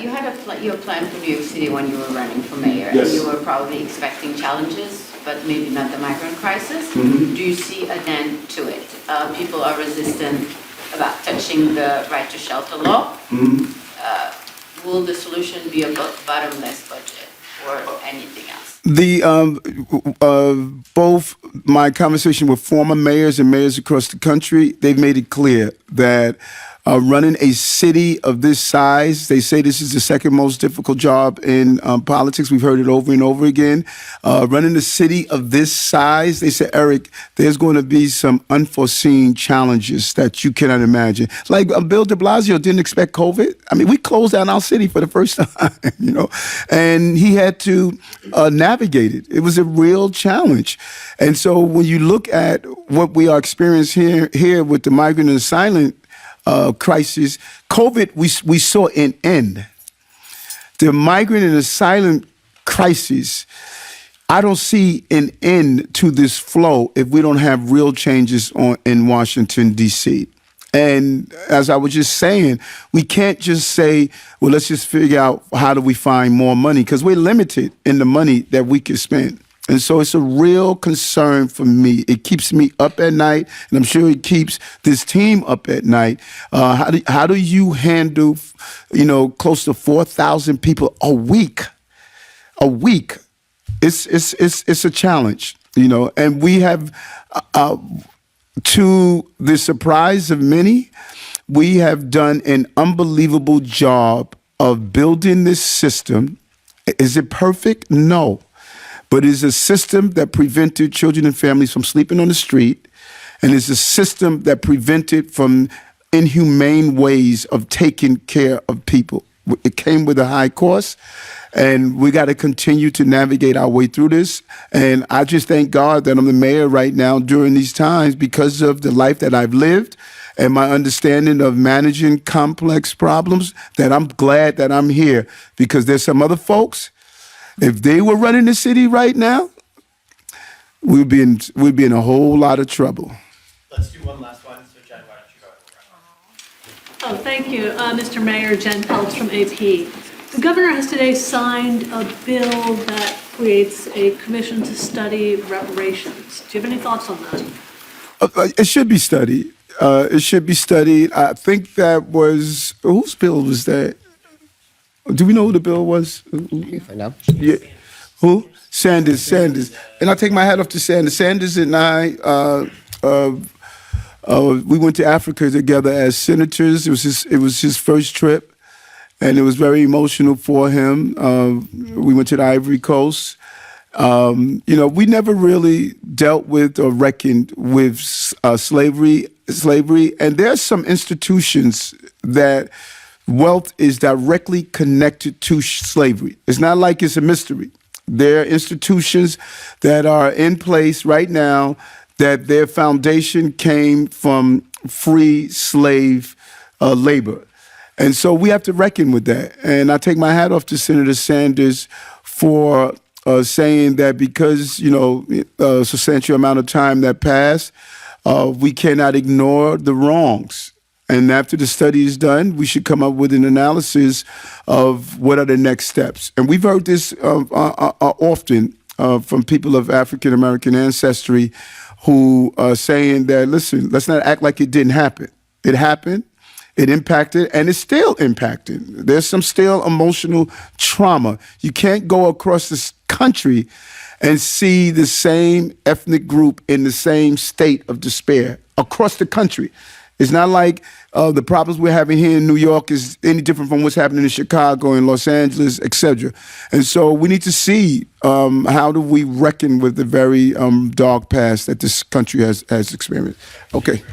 You had your plan for New York City when you were running for mayor, Yes. and you were probably expecting challenges, but maybe not the migrant crisis. Mhm. Do you see an end to it? People are resistant about touching the right to shelter law. Mhm. Will the solution be a bottomless budget or anything else? Both my conversation with former mayors and mayors across the country, they've made it clear that running a city of this size, they say this is the second most difficult job in politics. We've heard it over and over again. Running a city of this size, they say, Eric, there's going to be some unforeseen challenges that you cannot imagine. Like Bill de Blasio didn't expect COVID. I mean, we closed down our city for the first time, and he had to navigate it. It was a real challenge. And so when you look at what we are experiencing here with the migrant and asylum crisis, COVID, we saw an end. The migrant and asylum crisis, I don't see an end to this flow if we don't have real changes in Washington, D.C. And as I was just saying, we can't just say, well, let's just figure out how do we find more money, because we're limited in the money that we can spend. And so it's a real concern for me. It keeps me up at night, and I'm sure it keeps this team up at night. How do you handle, close to 4,000 people a week? A week. It's a challenge, and we have, to the surprise of many, we have done an unbelievable job of building this system. Is it perfect? No. But it's a system that prevented children and families from sleeping on the street, and it's a system that prevented from inhumane ways of taking care of people. It came with a high cost, and we got to continue to navigate our way through this. And I just thank God that I'm the mayor right now during these times because of the life that I've lived and my understanding of managing complex problems, that I'm glad that I'm here, because there's some other folks, if they were running the city right now, we'd be in a whole lot of trouble. Let's do one last one. So Jen, why don't you go? Oh, thank you, Mr. Mayor. Jen Peltz from AP. The governor has today signed a bill that creates a commission to study reparations. Do you have any thoughts on that? It should be studied. It should be studied. I think that was, whose bill was that? Do we know who the bill was? Find out. Yeah. Who? Sanders. And I take my hat off to Sanders. Sanders and I, we went to Africa together as senators. It was his first trip, and it was very emotional for him. We went to the Ivory Coast. We never really dealt with or reckoned with slavery, and there's some institutions that wealth is directly connected to slavery. It's not like it's a mystery. There are institutions that are in place right now that their foundation came from free slave labor. And so we have to reckon with that. And I take my hat off to Senator Sanders for saying that because, a substantial amount of time that passed, we cannot ignore the wrongs. And after the study is done, we should come up with an analysis of what are the next steps. And we've heard this often from people of African American ancestry who are saying that, listen, let's not act like it didn't happen. It happened, it impacted, and it's still impacting. There's some still emotional trauma. You can't go across this country and see the same ethnic group in the same state of despair across the country. It's not like the problems we're having here in New York is any different from what's happening in Chicago and Los Angeles, et cetera. And so we need to see how do we reckon with the very dark past that this country has experienced. Okay.